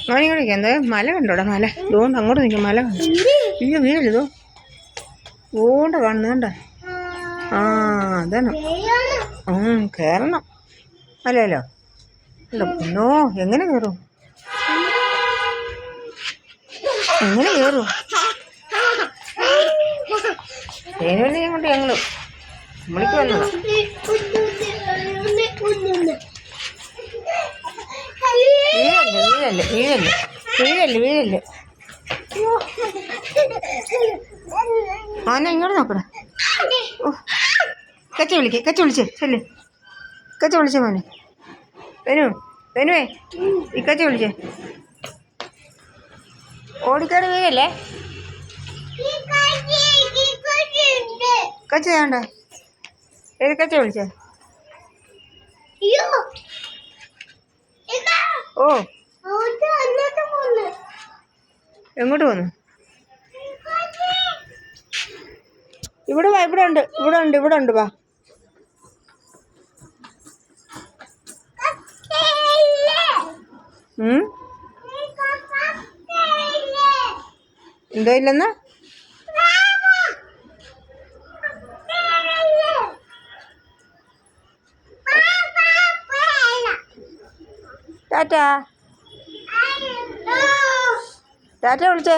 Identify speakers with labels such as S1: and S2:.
S1: മോനിങ്ങോട്ട് നിൽക്കാം. എന്താ മല കണ്ടോടാ? മല ഇതുകൊണ്ട് അങ്ങോട്ട് നിൽക്കാം. മല കണ്ടു. ഇയ്യോ വീഴല്ലോ. ഓണ്ട കാണുന്നുണ്ട. ആ അതാണ്. കയറണം അല്ലല്ലോ. ഒന്നോ എങ്ങനെ കയറും? എങ്ങനെ കയറും? തേനുവല്ലിയും കൊണ്ട് ഞങ്ങൾ നമ്മളിക്ക് വന്നതാ. വീഴല്ലേ വീഴല്ലേ വീഴല്ലേ വീഴല്ലേ വീഴല്ലേ. മോനെ ഇങ്ങോട്ട് നോക്കണേ. ഓ കച്ച വിളിച്ചേ ചെല്ലേ. കച്ച വിളിച്ചേ മോനെ. വെനുവേ ഈ കച്ച വിളിച്ചേ. ഓടിക്കാട് വീഴല്ലേ. കച്ച വേണ്ട. ഏത് കച്ച വിളിച്ചേ? ഓ എങ്ങോട്ട് പോന്നു? ഇവിടെ വാ. ഇവിടെ ഉണ്ട് വാ. എന്തോ ഇല്ലെന്ന്? ടാറ്റാ ടാറ്റ വിളിച്ചേ.